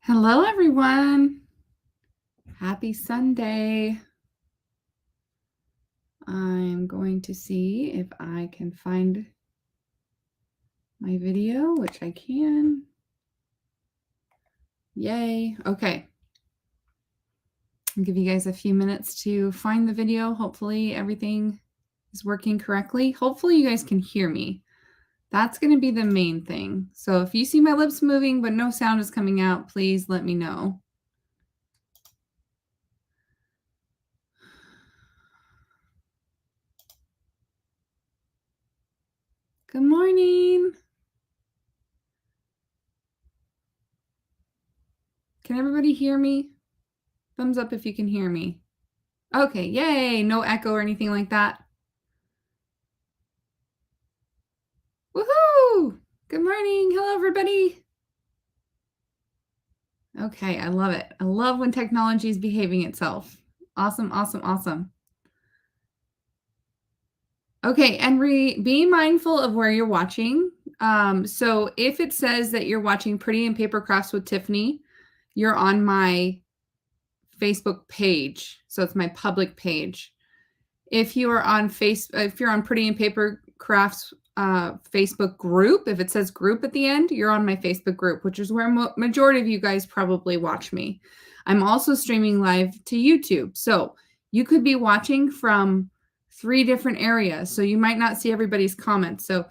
Hello, everyone. Happy Sunday. I'm going to see if I can find my video, which I can. Yay. Okay. I'll give you guys a few minutes to find the video. Hopefully everything is working correctly. Hopefully you guys can hear me. That's going to be the main thing. So if you see my lips moving but no sound is coming out, please let me know. Good morning. Can everybody hear me? Thumbs up if you can hear me. Okay, yay. No echo or anything like that. Woohoo! Good morning. Hello, everybody. Okay, I love it. I love when technology is behaving itself. Awesome, awesome, awesome. Okay, and be mindful of where you're watching. So if it says that you're watching Pretty and Paper Crafts with Tiffany, you're on my Facebook page. So it's my public page. If you are on if you're on Pretty and Paper Crafts Facebook group, if it says group at the end, you're on my Facebook group, which is where majority of you guys probably watch me. I'm also streaming live to YouTube. So you could be watching from 3 different areas. So you might not see everybody's comments. So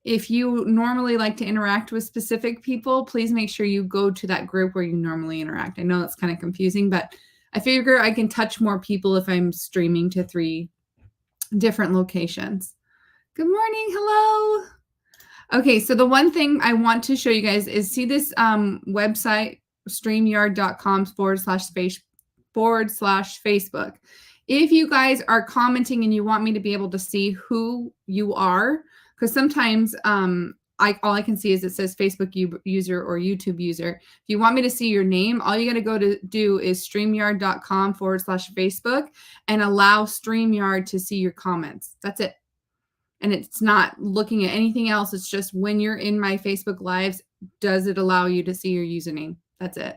if you normally like to interact with specific people, please make sure you go to that group where you normally interact. I know that's kind of confusing, but I figure I can touch more people if I'm streaming to 3 different locations. Good morning. Hello. Okay, so the one thing I want to show you guys is see this website, streamyard.com/Facebook. If you guys are commenting and you want me to be able to see who you are, because sometimes all I can see is it says Facebook user or YouTube user. If you want me to see your name, all you got to go to do is streamyard.com/Facebook and allow StreamYard to see your comments. That's it. And it's not looking at anything else. It's just when you're in my Facebook Lives, does it allow you to see your username? That's it.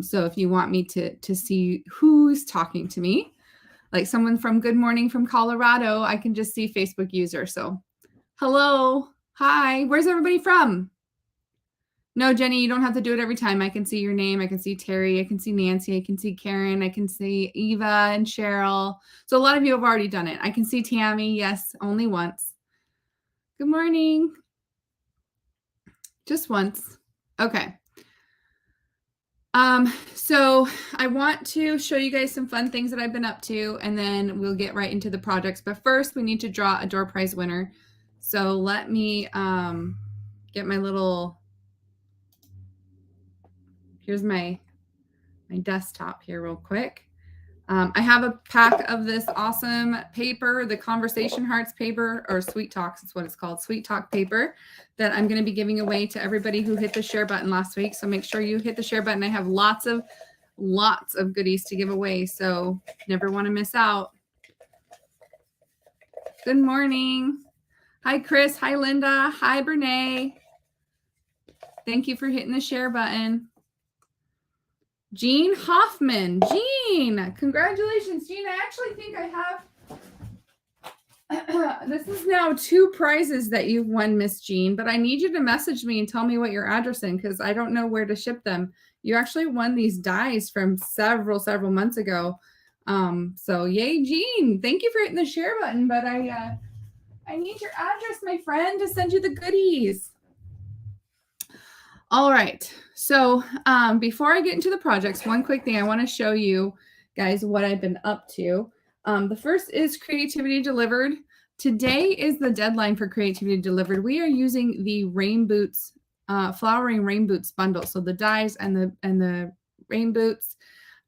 So if you want me to see who's talking to me, like someone from Good Morning from Colorado, I can just see Facebook user. So hello. Hi. Where's everybody from? No, Jenny, you don't have to do it every time. I can see your name. I can see Terry. I can see Nancy. I can see Karen. I can see Eva and Cheryl. So a lot of you have already done it. I can see Tammy. Yes, only once. Good morning. Just once. Okay. So I want to show you guys some fun things that I've been up to, and then we'll get right into the projects. But first, we need to draw a door prize winner. So let me get my little... Here's my desktop here real quick. I have a pack of this awesome paper, the Conversation Hearts paper, or Sweet Talks, is what it's called, Sweet Talk paper, that I'm going to be giving away to everybody who hit the share button last week. So make sure you hit the share button. I have lots of goodies to give away, so never want to miss out. Good morning. Hi, Chris. Hi, Linda. Hi, Brene. Thank you for hitting the share button. Jean Hoffman. Jean, congratulations, Jean. I actually think I have, this is now 2 prizes that you've won, Miss Jean, but I need you to message me and tell me what your address is, because I don't know where to ship them. You actually won these dies from several months ago. So yay, Jean. Thank you for hitting the share button, but I need your address, my friend, to send you the goodies. All right. So before I get into the projects, one quick thing I want to show you guys what I've been up to. The first is Creativity Delivered. Today is the deadline for Creativity Delivered. We are using the Rain Boots, Flowering Rain Boots bundle. So the dies and the rain boots.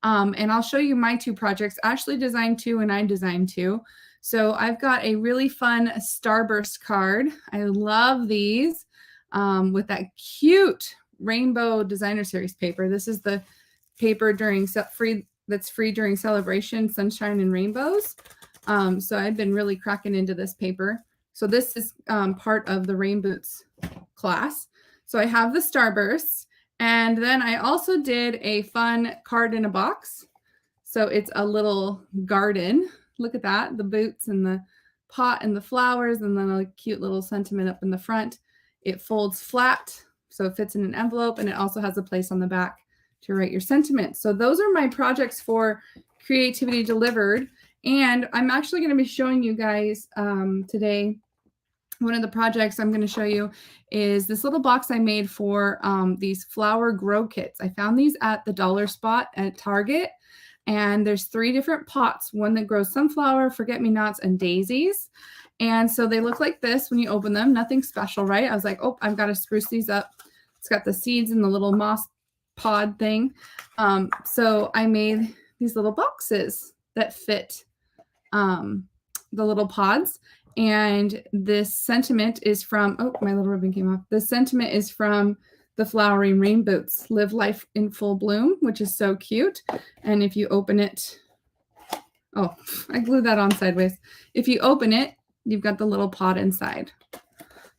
And I'll show you my 2 projects. Ashley designed 2 and I designed 2. So I've got a really fun Starburst card. I love these. With that cute Rainbow Designer Series paper. This is the paper that's free during celebration, Sunshine and Rainbows. So I've been really cracking into this paper. So this is part of the Rain Boots class. So I have the Starbursts, And then I also did a fun card in a box. So it's a little garden. Look at that, the boots and the pot and the flowers, and then a cute little sentiment up in the front. It folds flat, so it fits in an envelope, and it also has a place on the back to write your sentiment. So those are my projects for Creativity Delivered. And I'm actually going to be showing you guys today, one of the projects I'm going to show you is this little box I made for these flower grow kits. I found these at the dollar spot at Target. And there's 3 different pots, one that grows sunflower, forget-me-nots, and daisies. And so they look like this when you open them. Nothing special, right? I was like, oh, I've got to spruce these up. It's got the seeds and the little moss pod thing. So I made these little boxes that fit the little pods. And this sentiment is from, oh, my little ribbon came off. The sentiment is from the Flowering Rain Boots, Live Life in Full Bloom, which is so cute. And if you open it, oh, I glued that on sideways. If you open it, you've got the little pod inside.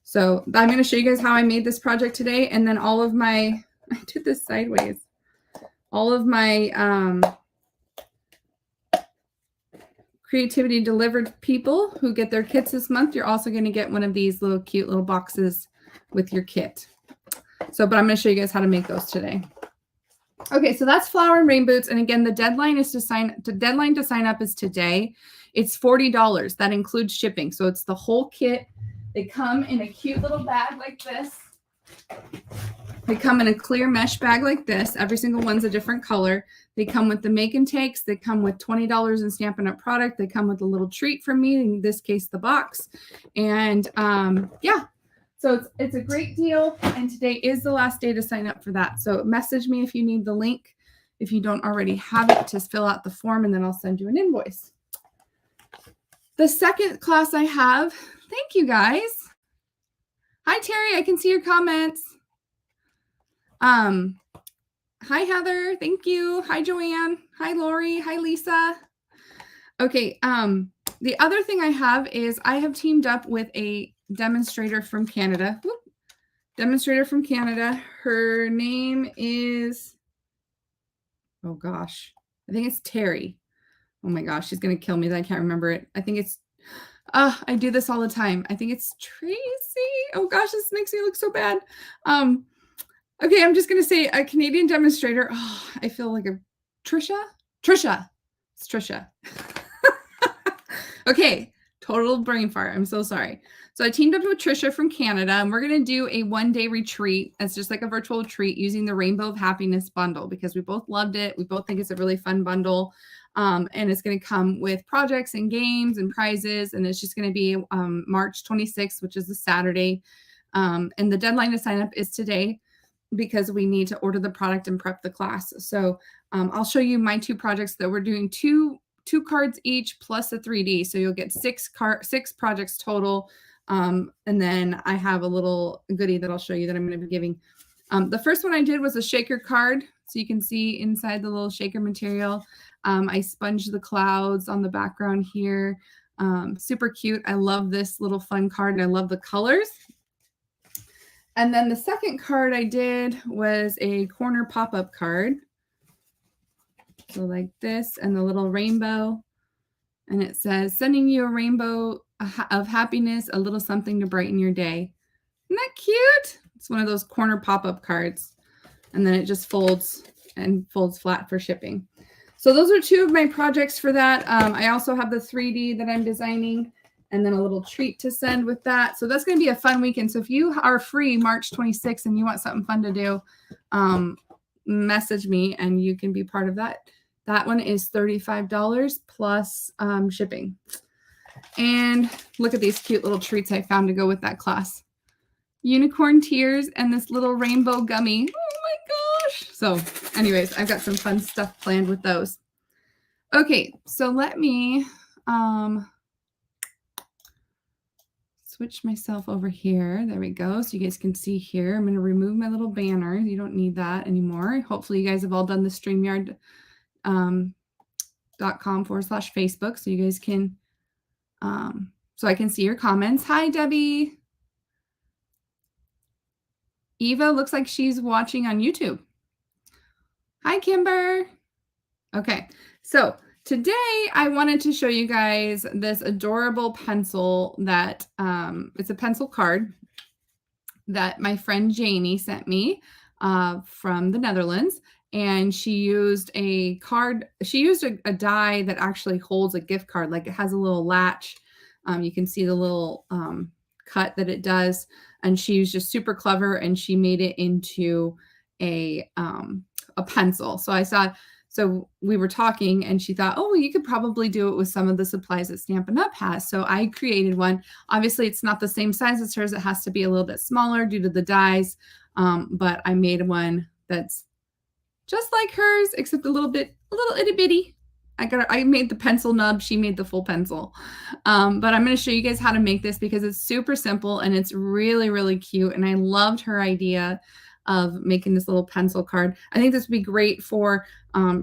So I'm going to show you guys how I made this project today. And then all of my, I did this sideways. All of my Creativity Delivered people who get their kits this month, you're also going to get one of these little cute little boxes with your kit. So, but I'm going to show you guys how to make those today. Okay, so that's Flower and Rain Boots. And again, the deadline is to sign up is today. It's $40. That includes shipping. So it's the whole kit. They come in a cute little bag like this. They come in a clear mesh bag like this. Every single one's a different color. They come with the make and takes. They come with $20 in Stampin' Up! Product. They come with a little treat from me, in this case, the box. And yeah. So it's a great deal, and today is the last day to sign up for that. So message me if you need the link, if you don't already have it, just fill out the form, and then I'll send you an invoice. The second class I have, thank you guys. Hi, Terry, I can see your comments. Hi, Heather, thank you. Hi, Joanne. Hi, Lori. Hi, Lisa. Okay, the other thing I have is I have teamed up with a demonstrator from Canada. Demonstrator from Canada. Her name is, oh gosh, I think it's Terry. Oh my gosh, she's going to kill me that I can't remember it. I think it's, I do this all the time. I think it's Tracy. Oh gosh, this makes me look so bad. Okay, I'm just going to say a Canadian demonstrator. Oh, I feel like a Trisha. It's Trisha. Okay, total brain fart. I'm so sorry. So I teamed up with Trisha from Canada, and we're going to do a one-day retreat. It's just like a virtual retreat using the Rainbow of Happiness bundle because we both loved it. We both think it's a really fun bundle. And it's going to come with projects and games and prizes. And it's just going to be March 26th, which is a Saturday. And the deadline to sign up is today because we need to order the product and prep the class. So I'll show you my 2 projects that we're doing two cards each plus a 3D. So you'll get 6 projects total. And then I have a little goodie that I'll show you that I'm going to be giving. The first one I did was a shaker card. So you can see inside the little shaker material. I sponged the clouds on the background here. Super cute. I love this little fun card, and I love the colors. And then the second card I did was a corner pop-up card. So like this, and the little rainbow. And it says, sending you a rainbow of happiness, a little something to brighten your day. Isn't that cute? It's one of those corner pop-up cards. And then it just folds flat for shipping. So those are 2 of my projects for that. I also have the 3D that I'm designing, and then a little treat to send with that. So that's going to be a fun weekend. So if you are free March 26th and you want something fun to do, message me and you can be part of that. That one is $35 plus shipping. And look at these cute little treats I found to go with that class. Unicorn tears and this little rainbow gummy. Oh my gosh. So anyways, I've got some fun stuff planned with those. Okay, so let me switch myself over here. There we go. So you guys can see here. I'm going to remove my little banner. You don't need that anymore. Hopefully you guys have all done the StreamYard.com/Facebook so you guys can so I can see your comments. Hi, Debbie. Eva looks like she's watching on YouTube. Hi, Kimber. Okay, so today I wanted to show you guys this adorable pencil that it's a pencil card that my friend Janie sent me from the Netherlands. And she used a card, she used a die that actually holds a gift card, like it has a little latch. You can see the little cut that it does. And she was just super clever and she made it into a pencil. So we were talking and she thought, oh, well, you could probably do it with some of the supplies that Stampin' Up! Has. So I created one. Obviously, it's not the same size as hers. It has to be a little bit smaller due to the dies. But I made one that's just like hers, except a little itty bitty. I made the pencil nub. She made the full pencil. But I'm going to show you guys how to make this because it's super simple and it's really, really cute. And I loved her idea of making this little pencil card. I think this would be great for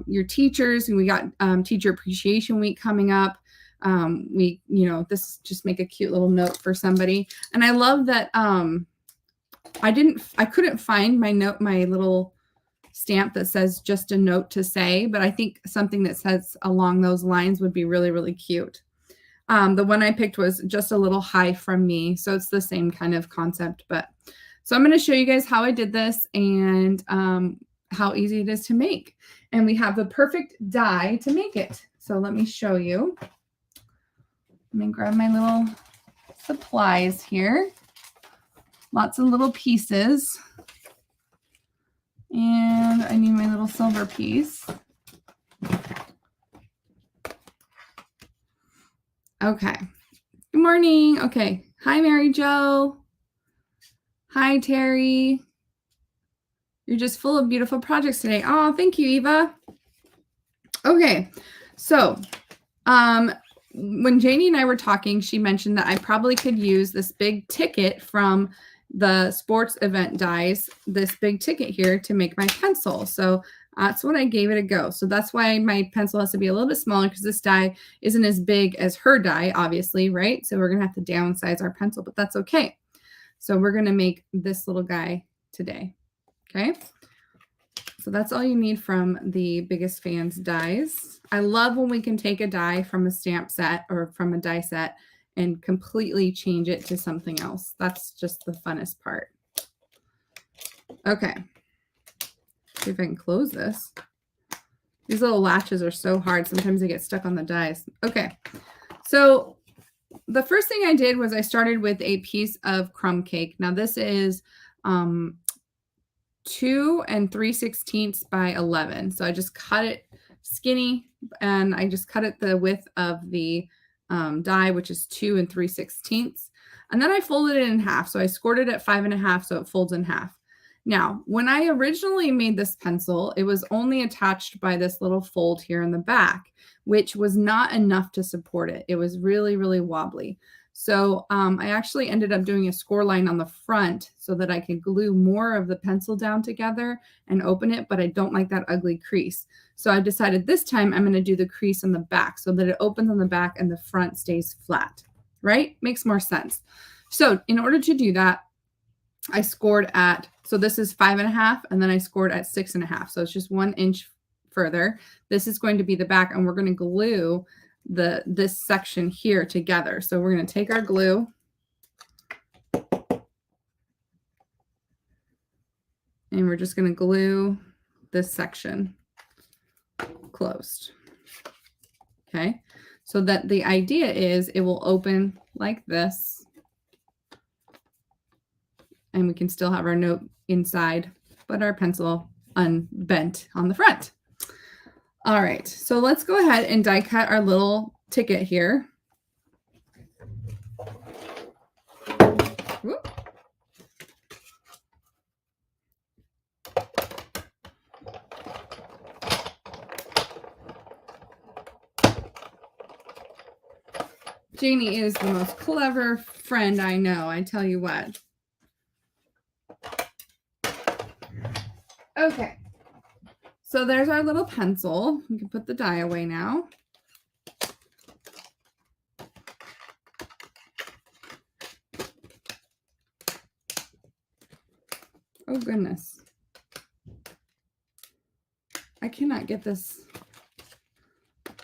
your teachers. And we got Teacher Appreciation Week coming up. This just make a cute little note for somebody. And I love that I couldn't find my little stamp that says just a note to say, but I think something that says along those lines would be really, really cute. The one I picked was just a little hi from me. So it's the same kind of concept, so I'm going to show you guys how I did this and how easy it is to make. And we have the perfect die to make it. So let me show you. Let me grab my little supplies here. Lots of little pieces. And I need my little silver piece. Okay. Good morning. Okay. Hi, Mary Jo. Hi, Terry. You're just full of beautiful projects today. Oh, thank you, Eva. Okay. So, when Janie and I were talking, she mentioned that I probably could use this big ticket from the sports event dies, this big ticket here to make my pencil. So that's what I gave it a go. So that's why my pencil has to be a little bit smaller because this die isn't as big as her die, obviously, right? So we're going to have to downsize our pencil, but that's okay. So we're going to make this little guy today. Okay. So that's all you need from the Biggest Fans dies. I love when we can take a die from a stamp set or from a die set and completely change it to something else. That's just the funnest part. Okay. See if I can close this. These little latches are so hard. Sometimes they get stuck on the dies. Okay. So the first thing I did was I started with a piece of crumb cake. Now this is 2 3/16 by 11. So I just cut it skinny and I just cut it the width of the die, which is 2 3/16. And then I folded it in half. So I scored it at 5.5 so it folds in half. Now, when I originally made this pencil, it was only attached by this little fold here in the back, which was not enough to support it. It was really, really wobbly. So I actually ended up doing a score line on the front so that I could glue more of the pencil down together and open it, but I don't like that ugly crease. So I decided this time I'm going to do the crease on the back so that it opens on the back and the front stays flat, right? Makes more sense. So in order to do that, I scored at, so this is 5.5 and then I scored at 6.5. So it's just 1 inch further. This is going to be the back and we're going to glue this section here together. So we're going to take our glue and we're just going to glue this section closed. Okay. So that the idea is it will open like this and we can still have our note inside, but our pencil unbent on the front. All right, so let's go ahead and die cut our little ticket here. Whoop. Janie is the most clever friend I know, I tell you what. Okay, so there's our little pencil. We can put the die away now. Oh, goodness. I cannot get this.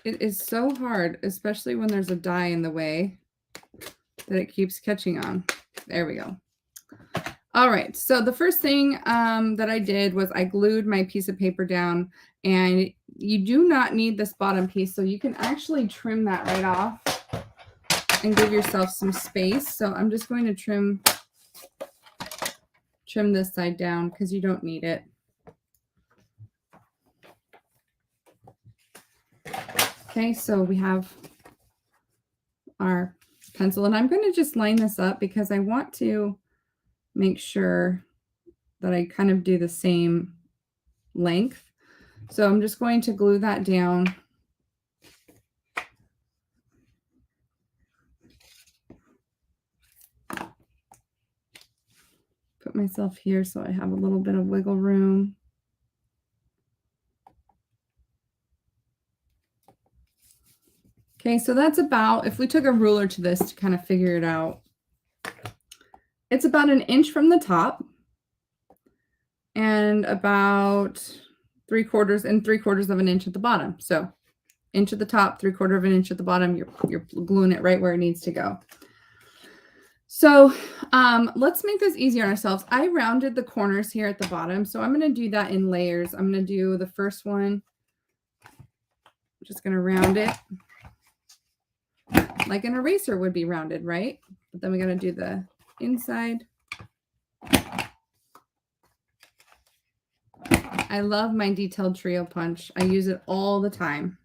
It is so hard, especially when there's a die in the way, that it keeps catching on. There we go. All right, so the first thing that I did was I glued my piece of paper down, and you do not need this bottom piece, so you can actually trim that right off and give yourself some space. So I'm just going to trim this side down because you don't need it. Okay, so we have our pencil, and I'm going to just line this up because I want to make sure that I kind of do the same length. So I'm just going to glue that down. Put myself here so I have a little bit of wiggle room. Okay, so that's about, if we took a ruler to this to kind of figure it out, it's about 1 inch from the top and about 3/4 of an inch at the bottom. So inch at the top, 3/4 of an inch at the bottom, you're gluing it right where it needs to go. So let's make this easier on ourselves. I rounded the corners here at the bottom, so I'm going to do that in layers. I'm going to do the first one. I'm just going to round it like an eraser would be rounded, right? But then we got to do the inside. I love my detailed trio punch. I use it all the time.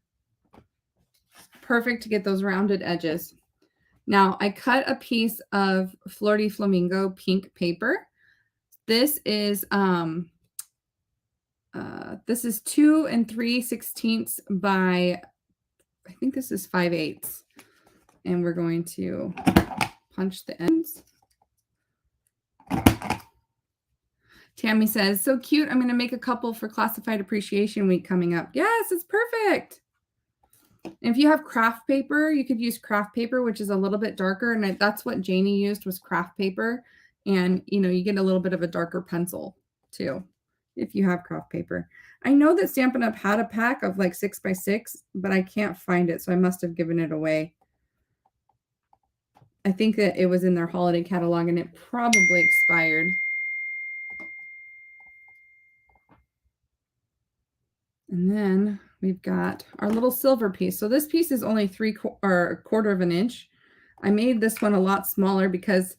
Perfect to get those rounded edges. Now I cut a piece of Fleur de Flamingo pink paper. This is 2 3/16 by, I think this is 5/8, and we're going to punch the ends. Tammy says, so cute. I'm going to make a couple for Classified Appreciation Week coming up. Yes, it's perfect. And if you have craft paper, you could use craft paper, which is a little bit darker. And that's what Janie used, was craft paper. And, you know, you get a little bit of a darker pencil too, if you have craft paper. I know that Stampin' Up! Had a pack of like 6x6, but I can't find it. So I must have given it away. I think that it was in their holiday catalog and it probably expired. And then we've got our little silver piece. So this piece is only 1/4 of an inch. I made this one a lot smaller because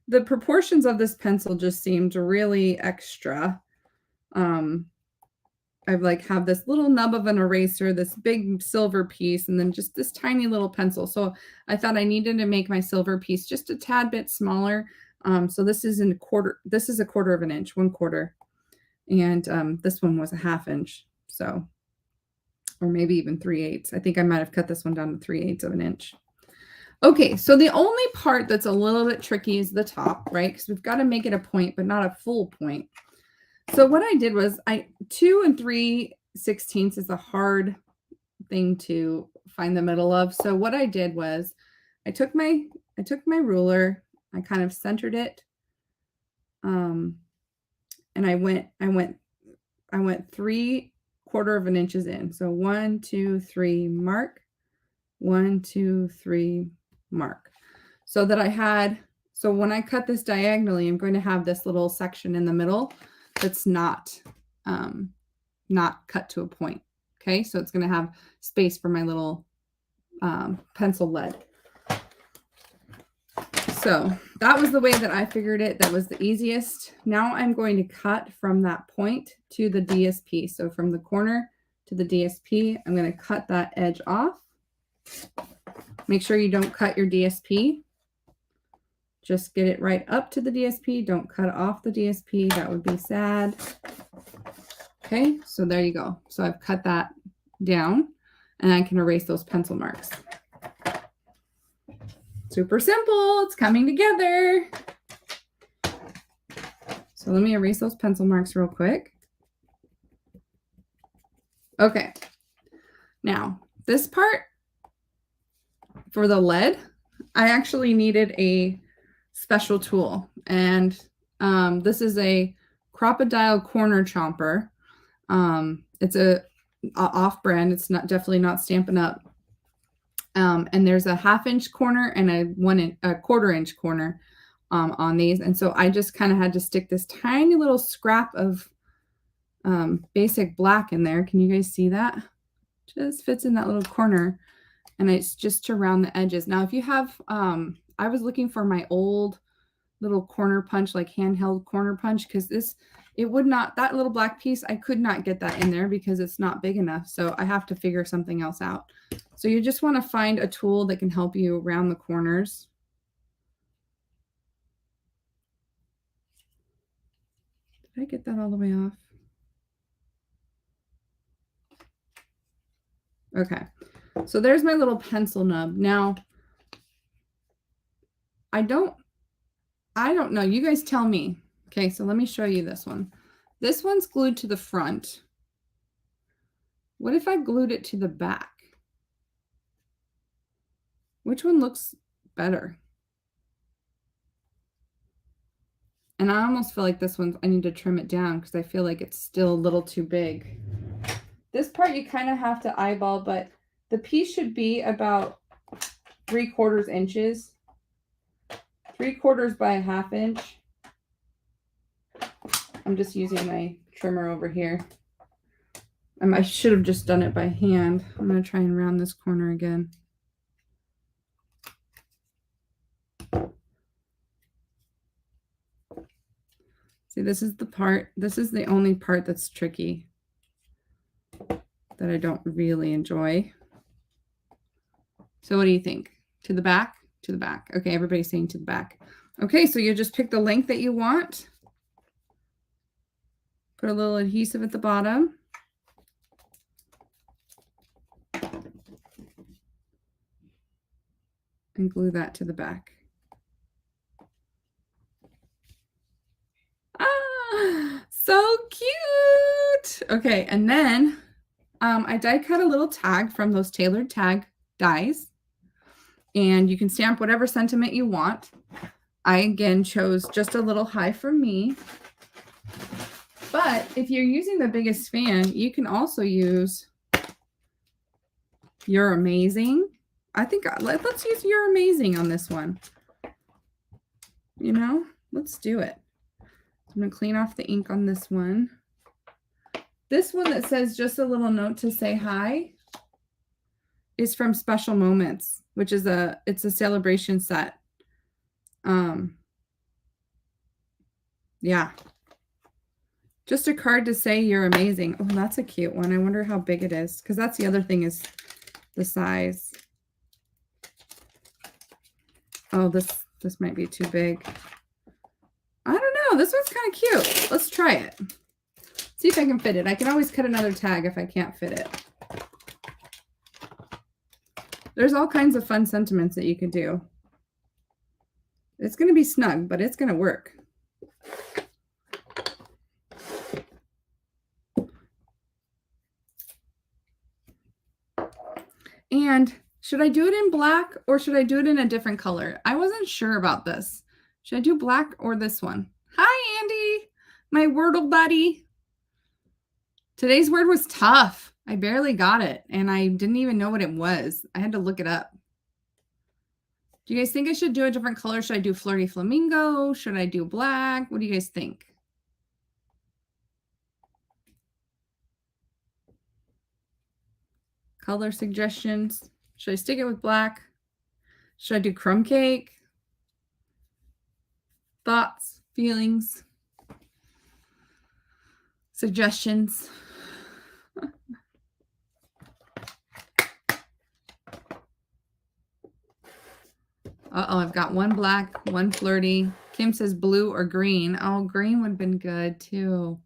the proportions of this pencil just seemed really extra. I like have this little nub of an eraser, this big silver piece, and then just this tiny little pencil. So I thought I needed to make my silver piece just a tad bit smaller. So this is a 1/4 of an inch, 1/4. And this one was a 1/2 inch. So, or maybe even 3/8. I think I might have cut this one down to 3/8 of an inch. Okay, so the only part that's a little bit tricky is the top, right? Because we've got to make it a point, but not a full point. So what I did was 2 3/16 is a hard thing to find the middle of. So what I did was I took my ruler, I kind of centered it, and I went 3/4 of an inches in. So 1, 2, 3, mark. 1, 2, 3, mark. So that I had, so when I cut this diagonally, I'm going to have this little section in the middle that's not cut to a point. Okay, so it's going to have space for my little pencil lead. So that was the way that I figured it. That was the easiest. Now I'm going to cut from that point to the DSP. So from the corner to the DSP, I'm going to cut that edge off. Make sure you don't cut your DSP. Just get it right up to the DSP. Don't cut off the DSP. That would be sad. Okay, so there you go. So I've cut that down and I can erase those pencil marks. Super simple. It's coming together. So let me erase those pencil marks real quick. Okay. Now, this part for the lead, I actually needed a special tool. And This is a Crocodile Corner Chomper. It's a off-brand. It's not definitely not Stampin' Up. And there's a 1/2 inch corner and a 1/4 inch corner on these. And so I just kind of had to stick this tiny little scrap of basic black in there. Can you guys see that? Just fits in that little corner. And it's just to round the edges. Now, if you have, I was looking for my old little corner punch, like handheld corner punch, because it would not, that little black piece, I could not get that in there because it's not big enough. So I have to figure something else out. So you just want to find a tool that can help you round the corners. Did I get that all the way off? Okay. So there's my little pencil nub. Now, I don't know. You guys tell me. Okay, so let me show you this one. This one's glued to the front. What if I glued it to the back? Which one looks better? And I almost feel like this one, I need to trim it down because I feel like it's still a little too big. This part you kind of have to eyeball, but the piece should be about 3/4 inches. 3/4 by 1/2 inch. I'm just using my trimmer over here. I should have just done it by hand. I'm going to try and round this corner again. See, this is the only part that's tricky, that I don't really enjoy. So what do you think? To the back? To the back. Okay, everybody's saying to the back. Okay, so you just pick the length that you want. Put a little adhesive at the bottom. And glue that to the back. Ah, so cute. Okay, and then I die cut a little tag from those tailored tag dies. And you can stamp whatever sentiment you want. I, again, chose just a little high for me. But if you're using the biggest fan, you can also use You're Amazing. I think let's use You're Amazing on this one. You know, let's do it. I'm going to clean off the ink on this one. This one that says just a little note to say hi is from Special Moments, which is it's a celebration set. Yeah. Just a card to say you're amazing. Oh, that's a cute one. I wonder how big it is, because that's the other thing, is the size. Oh, this might be too big. I don't know. This one's kind of cute. Let's try it. See if I can fit it. I can always cut another tag if I can't fit it. There's all kinds of fun sentiments that you can do. It's going to be snug, but it's going to work. And should I do it in black or should I do it in a different color? I wasn't sure about this. Should I do black or this one? Hi, Andy, my Wordle buddy. Today's word was tough. I barely got it, and I didn't even know what it was. I had to look it up. Do you guys think I should do a different color? Should I do Flirty Flamingo? Should I do black? What do you guys think? Color suggestions. Should I stick it with black? Should I do crumb cake? Thoughts, feelings, suggestions. Uh-oh, I've got one black, one flirty. Kim says blue or green. Oh, green would have been good too.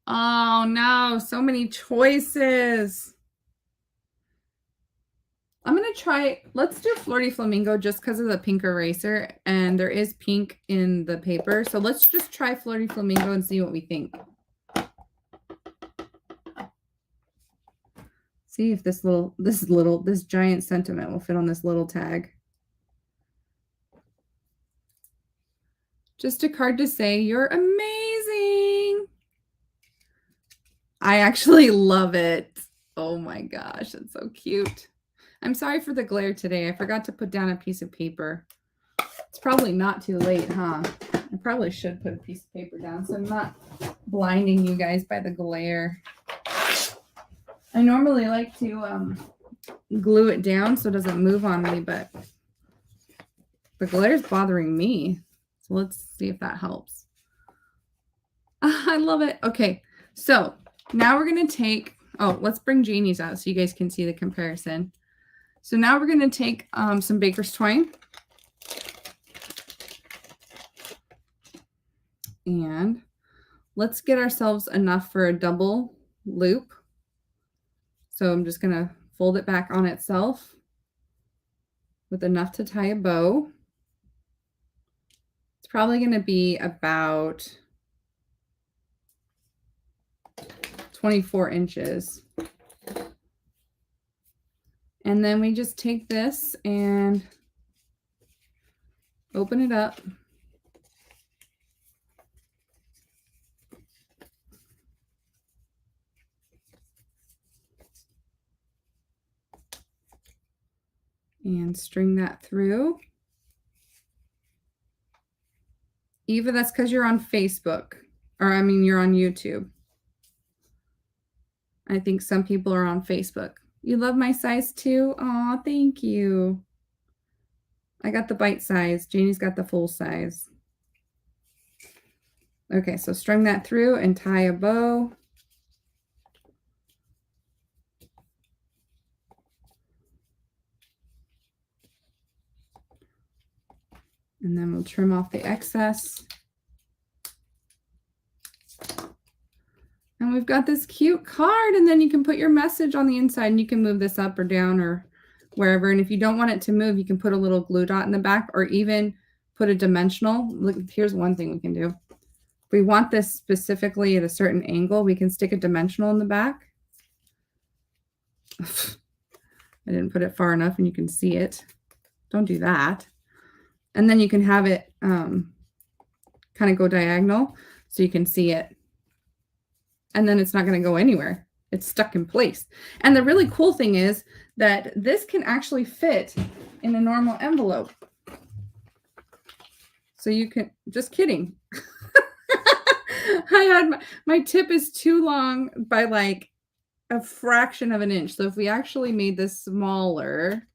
Oh no, so many choices. I'm going to try, let's do Flirty Flamingo just because of the pink eraser, and there is pink in the paper. So let's just try Flirty Flamingo and see what we think. See if this giant sentiment will fit on this little tag. Just a card to say you're amazing. I actually love it. Oh my gosh, that's so cute. I'm sorry for the glare today. I forgot to put down a piece of paper. It's probably not too late, huh? I probably should put a piece of paper down so I'm not blinding you guys by the glare. I normally like to glue it down so it doesn't move on me, but the glare is bothering me. So let's see if that helps. I love it. Okay, so now we're going to take, let's bring Janie's out so you guys can see the comparison. So now we're going to take some baker's twine. And let's get ourselves enough for a double loop. So I'm just going to fold it back on itself with enough to tie a bow. It's probably going to be about 24 inches. And then we just take this and open it up. And string that through. Eva, that's because you're on Facebook. Or I mean, you're on YouTube. I think some people are on Facebook. You love my size too? Aw, thank you. I got the bite size. Janie's got the full size. Okay, so string that through and tie a bow. And then we'll trim off the excess. And we've got this cute card, and then you can put your message on the inside, and you can move this up or down or wherever. And if you don't want it to move, you can put a little glue dot in the back or even put a dimensional. Look, here's one thing we can do. If we want this specifically at a certain angle, we can stick a dimensional in the back. I didn't put it far enough and you can see it. Don't do that. And then you can have it kind of go diagonal so you can see it. And then it's not going to go anywhere. It's stuck in place. And the really cool thing is that this can actually fit in a normal envelope. So you can, just kidding. I had my tip is too long by like a fraction of an inch. So if we actually made this smaller,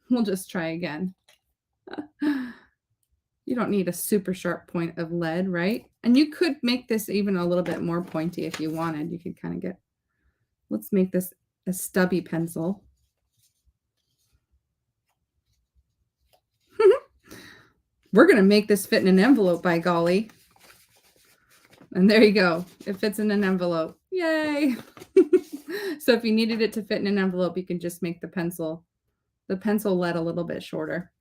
we'll just try again. You don't need a super sharp point of lead, right? And you could make this even a little bit more pointy if you wanted. You could kind of get, let's make this a stubby pencil. We're going to make this fit in an envelope, by golly. And there you go. It fits in an envelope. Yay. So if you needed it to fit in an envelope, you can just make the pencil lead a little bit shorter.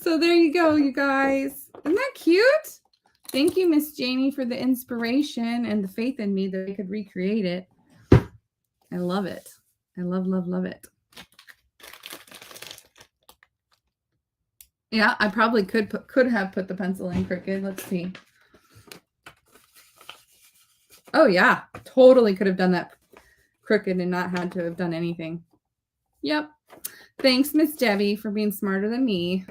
So there you go, you guys. Isn't that cute? Thank you, Miss Janie, for the inspiration and the faith in me that I could recreate it. I love it. I love, love, love it. Yeah, I probably could have put the pencil in crooked. Let's see. Oh, yeah. Totally could have done that crooked and not had to have done anything. Yep. Thanks, Miss Debbie, for being smarter than me.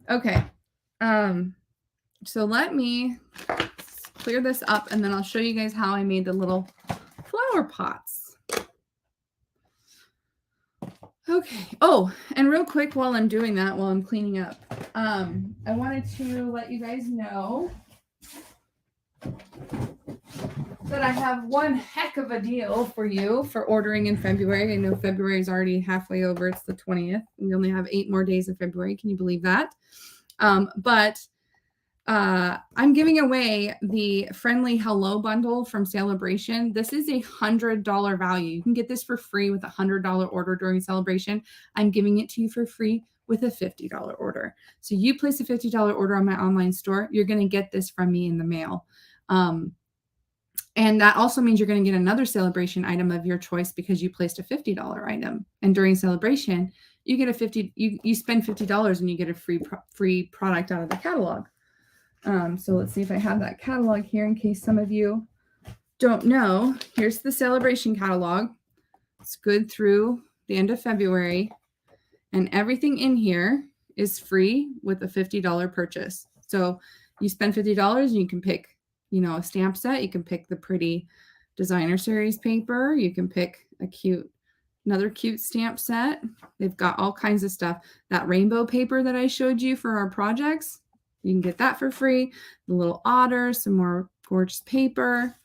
Okay. So let me clear this up, and then I'll show you guys how I made the little flower pots. Okay. Oh, and real quick while I'm doing that, while I'm cleaning up, I wanted to let you guys know that I have one heck of a deal for you for ordering in February. I know February is already halfway over. It's the 20th. We only have 8 more days of February. Can you believe that? But I'm giving away the Friendly Hello bundle from Celebration. This is a $100 value. You can get this for free with a $100 order during Celebration. I'm giving it to you for free with a $50 order. So you place a $50 order on my online store, you're going to get this from me in the mail. And that also means you're going to get another Celebration item of your choice because you placed a $50 item. And during Celebration, you get a you spend $50 and you get a free product out of the catalog. So let's see if I have that catalog here in case some of you don't know. Here's the celebration catalog. It's good through the end of February, and everything in here is free with a $50 purchase. So you spend $50 and you can pick, you know, a stamp set. You can pick the pretty designer series paper. You can pick another cute stamp set. They've got all kinds of stuff. That rainbow paper that I showed you for our projects, you can get that for free. The little otter, some more gorgeous paper.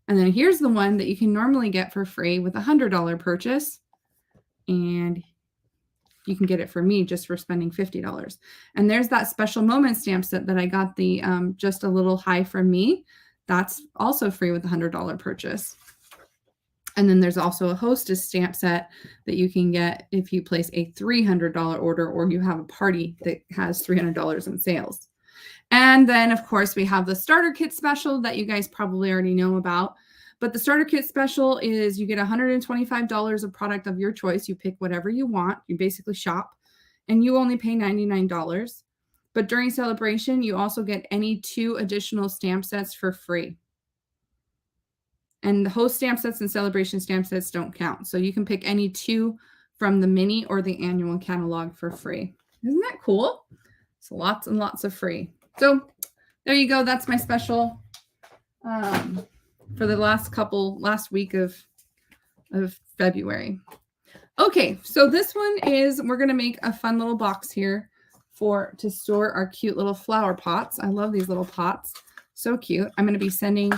And then here's the one that you can normally get for free with a $100 purchase. And you can get it for me just for spending $50. And there's that special moment stamp set that I got, the just a little high from me. That's also free with a $100 purchase. And then there's also a hostess stamp set that you can get if you place a $300 order or you have a party that has $300 in sales. And then, of course, we have the starter kit special that you guys probably already know about. But the starter kit special is you get $125 of product of your choice. You pick whatever you want. You basically shop, and you only pay $99. But during celebration, you also get any 2 additional stamp sets for free. And the host stamp sets and celebration stamp sets don't count. So you can pick any 2 from the mini or the annual catalog for free. Isn't that cool? So lots and lots of free. So there you go. That's my special for the last week of February. Okay, so this one is, we're going to make a fun little box here to store our cute little flower pots. I love these little pots. So cute. I'm going to be sending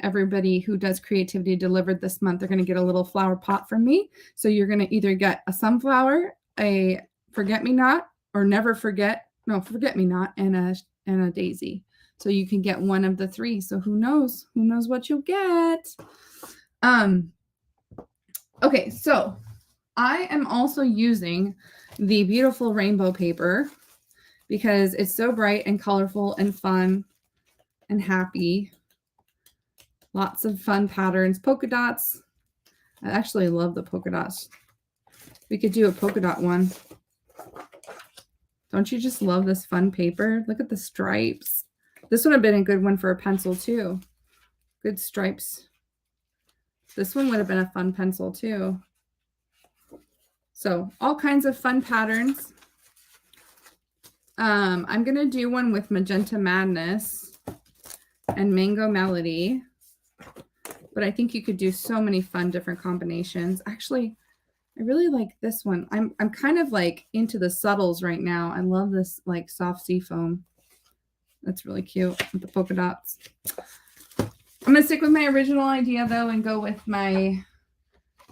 everybody who does Creativity Delivered this month, they're going to get a little flower pot from me. So you're going to either get a sunflower, a forget-me-not, or forget-me-not, and a daisy. So you can get one of the 3. So who knows what you'll get. Okay, so I am also using the beautiful rainbow paper because it's so bright and colorful and fun and happy. Lots of fun patterns, polka dots. I actually love the polka dots. We could do a polka dot one. Don't you just love this fun paper? Look at the stripes. This would have been a good one for a pencil too. Good stripes. This one would have been a fun pencil too. So all kinds of fun patterns. I'm going to do one with Magenta Madness and Mango Melody. But I think you could do so many fun different combinations. Actually, I really like this one. I'm kind of like into the subtles right now. I love this like soft sea foam. That's really cute with the polka dots. I'm going to stick with my original idea though and go with my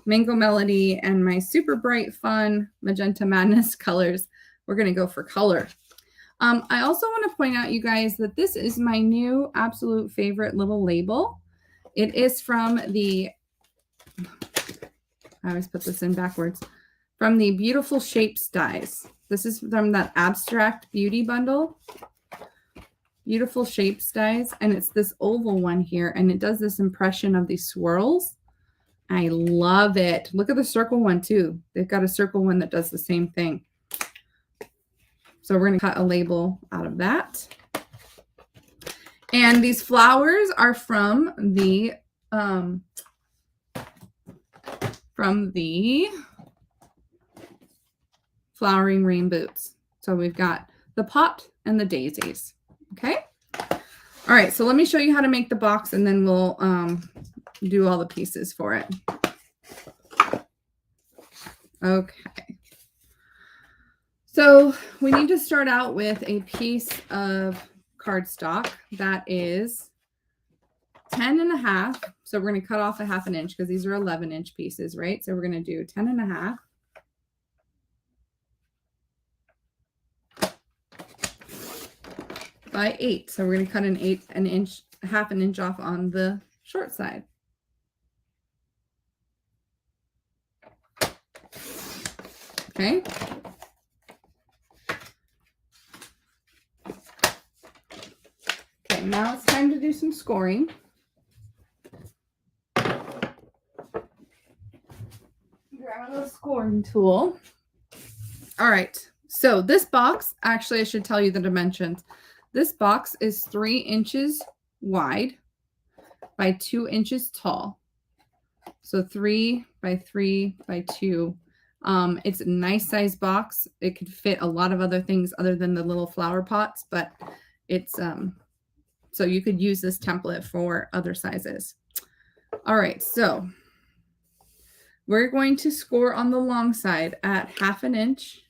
Mango Melody and my super bright fun Magenta Madness colors. We're going to go for color. I also want to point out, you guys, that this is my new absolute favorite little label. It is from the, I always put this in backwards, from the Beautiful Shapes dies. This is from that Abstract Beauty bundle. Beautiful Shapes dies, and it's this oval one here, and it does this impression of these swirls. I love it. Look at the circle one too. They've got a circle one that does the same thing. So we're going to cut a label out of that. And these flowers are from the Flowering Rain Boots. So we've got the pot and the daisies. Okay. All right. So let me show you how to make the box, and then we'll do all the pieces for it. Okay. So we need to start out with a piece of cardstock that is 10.5. So we're going to cut off a 1/2 inch because these are 11-inch pieces, right? So we're going to do 10.5. By 8. So we're going to cut an 1/2 inch off on the short side. Okay. Okay, now it's time to do some scoring. Grab a little scoring tool. All right. So this box, actually, I should tell you the dimensions. This box is 3 inches wide by 2 inches tall. So 3 by 3 by 2. It's a nice size box. It could fit a lot of other things other than the little flower pots, but it's so you could use this template for other sizes. All right, so we're going to score on the long side at 1/2 inch.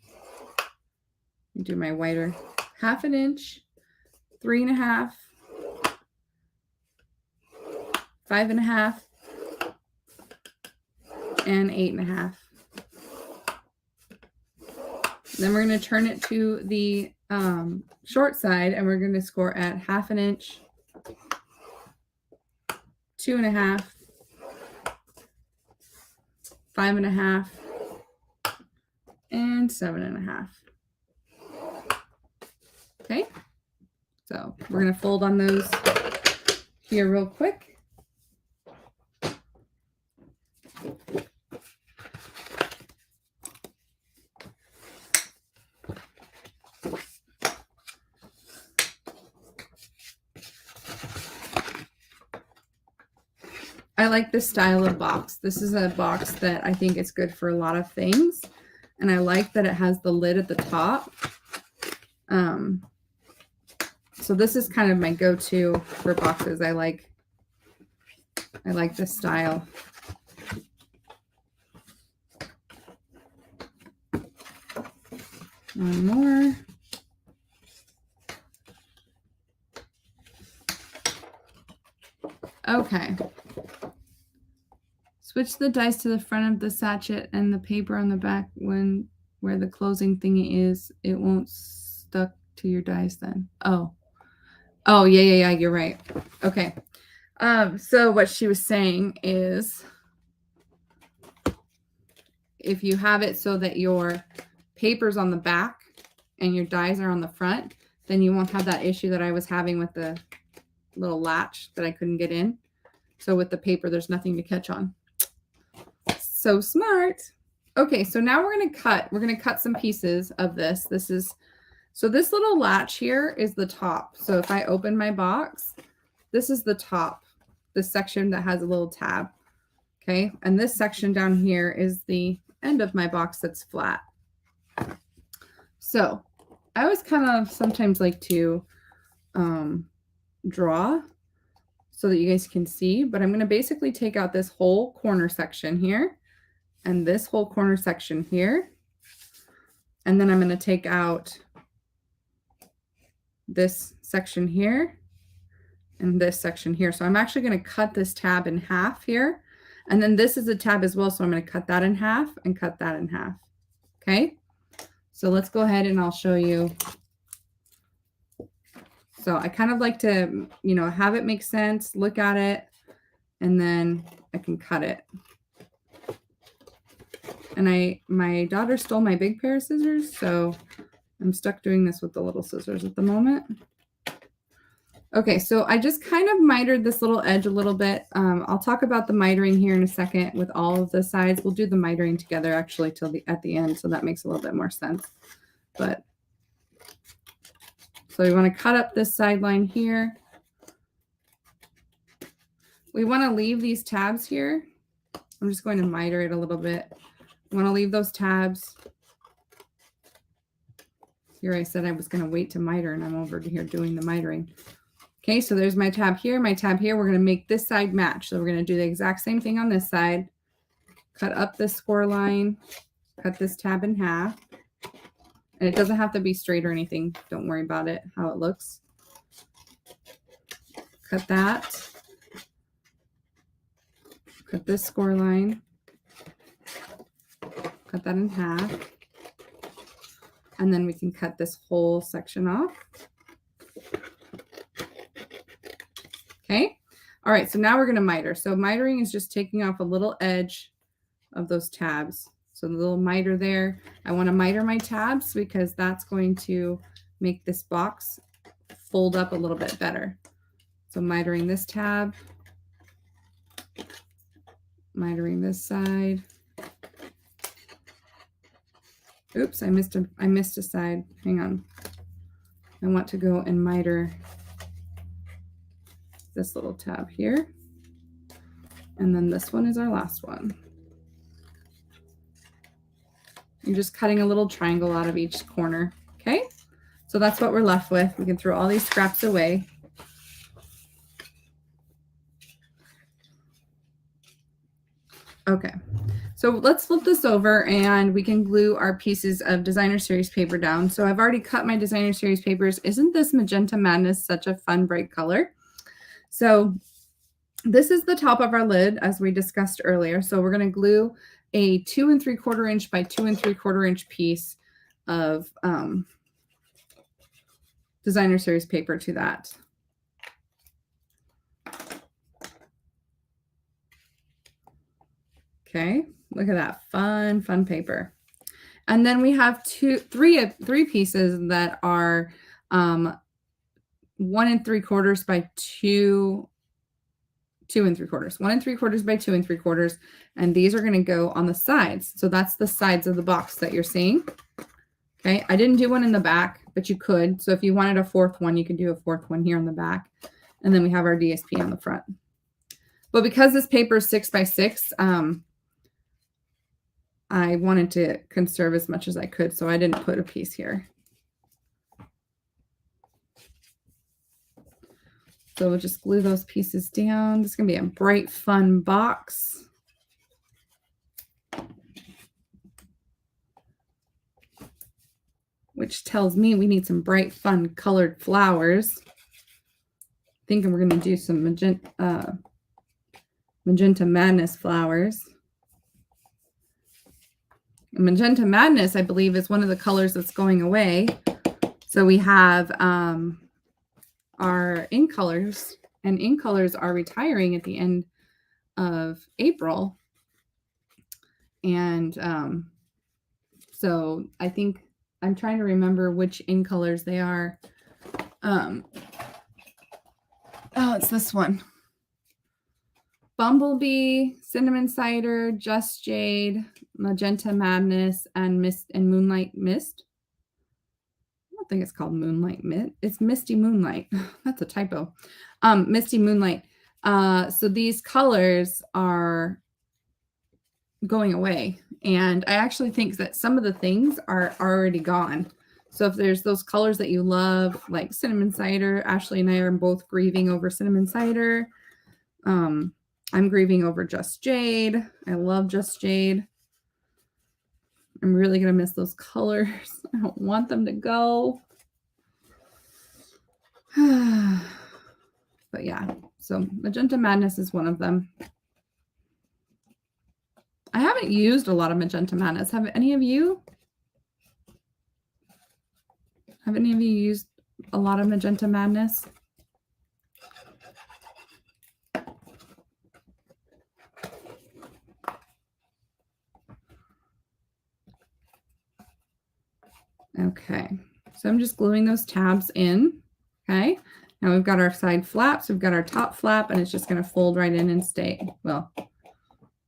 Do my wider. 1/2 inch, 3 1/2, 5 1/2, and 8 1/2. Then we're going to turn it to the short side, and we're going to score at 1/2 inch, 2 1/2, 5 1/2, and 7 1/2. Okay, so we're going to fold on those here real quick. I like this style of box. This is a box that I think is good for a lot of things. And I like that it has the lid at the top. So this is kind of my go-to for boxes. I like this style. One more. Okay. Switch the dice to the front of the sachet and the paper on the back where the closing thingy is. It won't stuck to your dice then. Oh, yeah, you're right. Okay. So what she was saying is if you have it so that your paper's on the back and your dies are on the front, then you won't have that issue that I was having with the little latch that I couldn't get in. So with the paper, there's nothing to catch on. So smart. Okay, so now we're going to cut. We're going to cut some pieces of this. So this little latch here is the top. So if I open my box, this is the top, this section that has a little tab. Okay, and this section down here is the end of my box that's flat. So I always kind of sometimes like to draw so that you guys can see, but I'm going to basically take out this whole corner section here and this whole corner section here. And then I'm going to take out this section here and this section here. So I'm actually going to cut this tab in half here. And then this is a tab as well. So I'm going to cut that in half and cut that in half. Okay. So let's go ahead and I'll show you. So I kind of like to, have it make sense, look at it, and then I can cut it. And my daughter stole my big pair of scissors, so I'm stuck doing this with the little scissors at the moment. Okay, so I just kind of mitered this little edge a little bit. I'll talk about the mitering here in a second with all of the sides. We'll do the mitering together actually at the end, so that makes a little bit more sense. But so we want to cut up this sideline here. We want to leave these tabs here. I'm just going to miter it a little bit. I want to leave those tabs. Here I said I was going to wait to miter, and I'm over here doing the mitering. Okay, so there's my tab here, my tab here. We're going to make this side match. So we're going to do the exact same thing on this side. Cut up this score line, cut this tab in half. And it doesn't have to be straight or anything. Don't worry about it, how it looks. Cut that. Cut this score line. Cut that in half. And then we can cut this whole section off. Okay. All right, so now we're going to miter. So mitering is just taking off a little edge of those tabs. So the little miter there, I want to miter my tabs because that's going to make this box fold up a little bit better. So mitering this tab, mitering this side, Oops, I missed a side. Hang on. I want to go and miter this little tab here. And then this one is our last one. You're just cutting a little triangle out of each corner. Okay, so that's what we're left with. We can throw all these scraps away. Okay, so let's flip this over and we can glue our pieces of designer series paper down. So I've already cut my designer series papers. Isn't this Magenta Madness such a fun, bright color? So this is the top of our lid, as we discussed earlier. So we're going to glue a 2 3/4 inch by 2 3/4 inch piece of designer series paper to that. Okay, look at that fun paper. And then we have three pieces that are 1 3/4 by 2 3/4, 1 3/4 by 2 3/4, and these are going to go on the sides. So that's the sides of the box that you're seeing. Okay, I didn't do one in the back, but you could. So if you wanted a fourth one, you could do a fourth one here on the back. And then we have our DSP on the front. But because this paper is 6 by 6, I wanted to conserve as much as I could, so I didn't put a piece here. So we'll just glue those pieces down. This is going to be a bright, fun box. Which tells me we need some bright, fun, colored flowers. Thinking we're going to do some Magenta Madness flowers. Magenta Madness, I believe, is one of the colors that's going away. So we have our ink colors, and ink colors are retiring at the end of April. And so I think I'm trying to remember which ink colors they are. Oh, it's this one. Bumblebee, Cinnamon Cider, Just Jade, Magenta Madness, and Moonlight Mist. I don't think it's called Moonlight Mist. It's Misty Moonlight. That's a typo. Misty Moonlight. So these colors are going away. And I actually think that some of the things are already gone. So if there's those colors that you love, like Cinnamon Cider, Ashley and I are both grieving over Cinnamon Cider. I'm grieving over Just Jade. I love Just Jade. I'm really going to miss those colors. I don't want them to go. But yeah, so Magenta Madness is one of them. I haven't used a lot of Magenta Madness. Have any of you? Have any of you used a lot of Magenta Madness? Okay, so I'm just gluing those tabs in. Okay, now we've got our side flaps, we've got our top flap, and it's just going to fold right in and stay, well,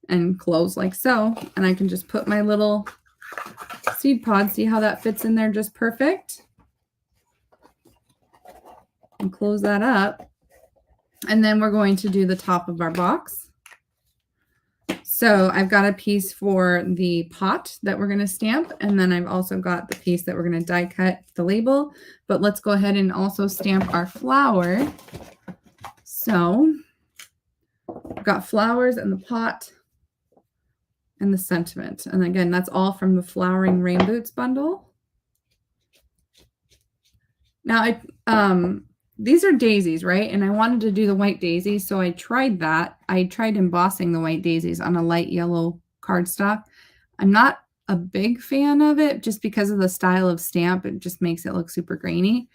and close like so. And I can just put my little seed pod, see how that fits in there just perfect. And close that up. And then we're going to do the top of our box. So I've got a piece for the pot that we're going to stamp, and then I've also got the piece that we're going to die cut the label. But let's go ahead and also stamp our flower. So I've got flowers in the pot and the sentiment. And again, that's all from the Flowering Rain Boots bundle. Now, these are daisies, right? And I wanted to do the white daisies, so I tried that. I tried embossing the white daisies on a light yellow cardstock. I'm not a big fan of it just because of the style of stamp. It just makes it look super grainy.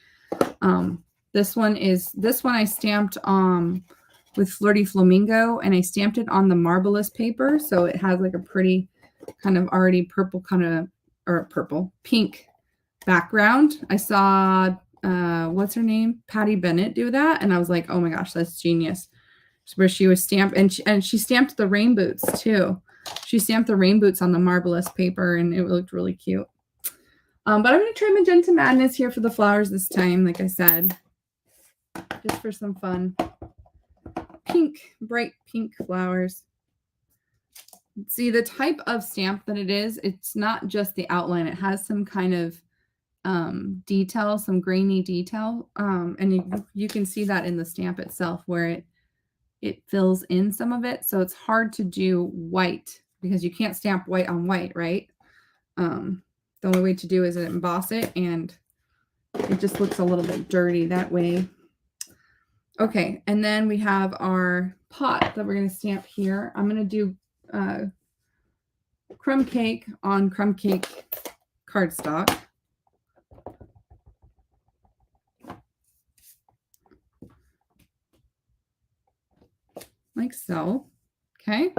This one I stamped with Flirty Flamingo, and I stamped it on the Marvelous paper, so it has like a pretty kind of already purple pink background. I saw what's her name, Patty Bennett, do that, and I was like, oh my gosh, that's genius. Where she was stamped, and she stamped the rain boots too. She stamped the rain boots on the Marvelous paper, and it looked really cute. But I'm going to try Magenta Madness here for the flowers this time, like I said, just for some fun. Pink, bright pink flowers. See, the type of stamp that it is, it's not just the outline. It has some kind of detail, some grainy detail. And you can see that in the stamp itself where it fills in some of it. So it's hard to do white because you can't stamp white on white, right? The only way to do is emboss it, and it just looks a little bit dirty that way. Okay, and then we have our pot that we're going to stamp here. I'm going to do crumb cake on crumb cake cardstock. Like so. Okay.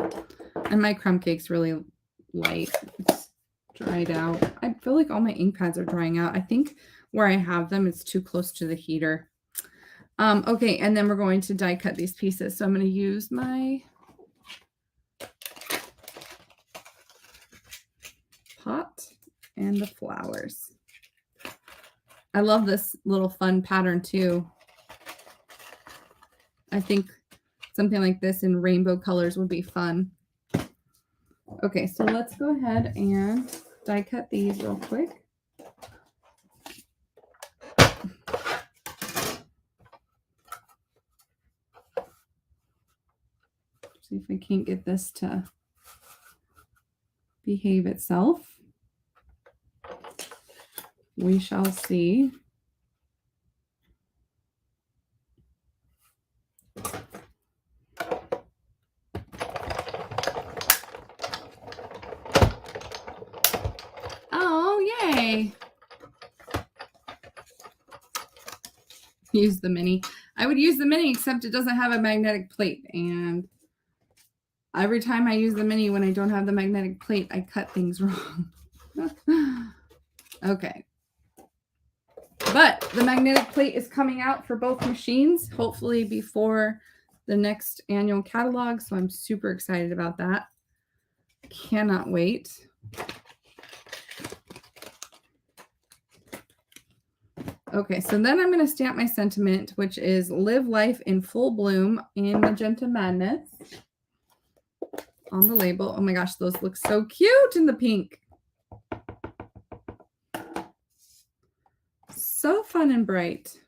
And my crumb cake's really light. It's dried out. I feel like all my ink pads are drying out. I think where I have them, it's too close to the heater. Okay, and then we're going to die cut these pieces. So I'm going to use my pot and the flowers. I love this little fun pattern too. I think something like this in rainbow colors would be fun. Okay, so let's go ahead and die cut these real quick. See if I can't get this to behave itself. We shall see. Oh, yay. Use the mini. I would use the mini, except it doesn't have a magnetic plate. And every time I use the mini when I don't have the magnetic plate, I cut things wrong. Okay. But the magnetic plate is coming out for both machines, hopefully before the next annual catalog. So I'm super excited about that. Cannot wait. Okay, so then I'm going to stamp my sentiment, which is live life in full bloom in Magenta Madness on the label. Oh my gosh, those look so cute in the pink. So fun and bright.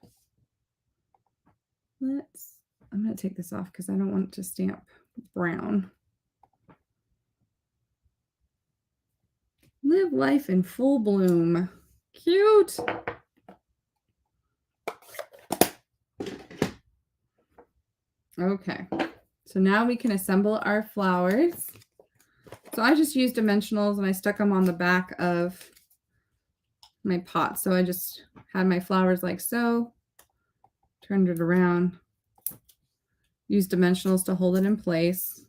I'm going to take this off because I don't want to stamp brown. Live life in full bloom. Cute. Okay, so now we can assemble our flowers. So I just used dimensionals and I stuck them on the back of my pot. So I just had my flowers like so, turned it around, used dimensionals to hold it in place.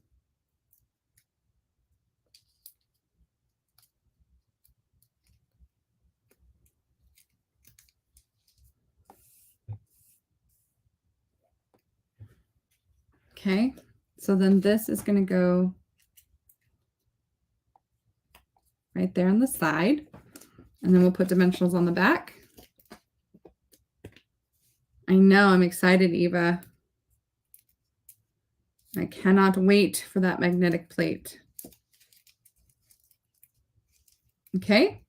Okay, so then this is going to go right there on the side, and then we'll put dimensionals on the back. I know, I'm excited, Eva. I cannot wait for that magnetic plate. Okay,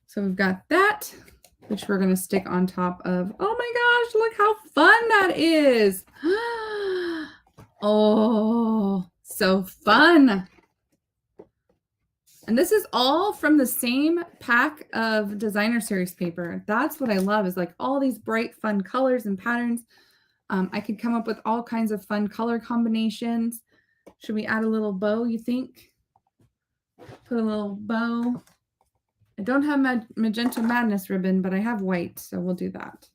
so we've got that, which we're going to stick on top of. Oh my gosh, look how fun that is. Oh, so fun. And this is all from the same pack of designer series paper. That's what I love, is like all these bright, fun colors and patterns. I could come up with all kinds of fun color combinations. Should we add a little bow, you think? Put a little bow. I don't have Magenta Madness ribbon, but I have white, so we'll do that.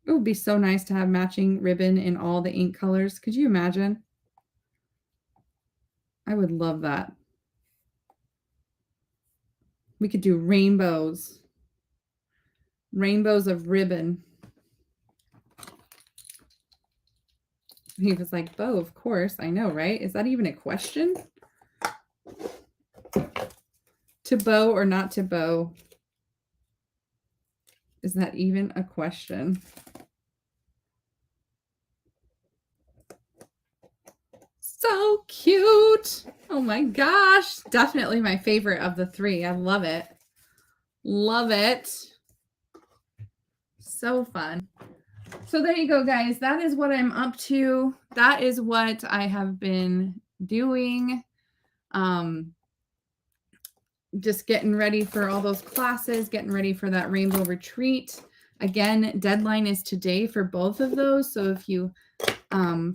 It would be so nice to have matching ribbon in all the ink colors. Could you imagine? I would love that. We could do rainbows. Rainbows of ribbon. He was like, bow, of course. I know, right? Is that even a question? To bow or not to bow? Is that even a question? So cute. Oh my gosh. Definitely my favorite of the three. I love it. Love it. So fun. So there you go, guys. That is what I'm up to. That is what I have been doing. Just getting ready for all those classes, getting ready for that rainbow retreat. Again, deadline is today for both of those. So if you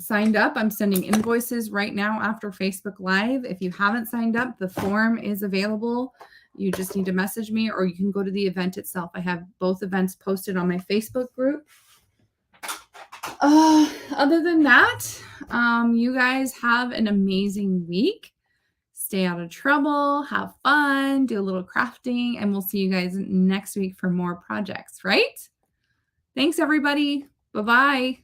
signed up, I'm sending invoices right now after Facebook Live. If you haven't signed up, the form is available. You just need to message me, or you can go to the event itself. I have both events posted on my Facebook group. Other than that, you guys have an amazing week. Stay out of trouble, have fun, do a little crafting, and we'll see you guys next week for more projects, right? Thanks, everybody. Bye-bye.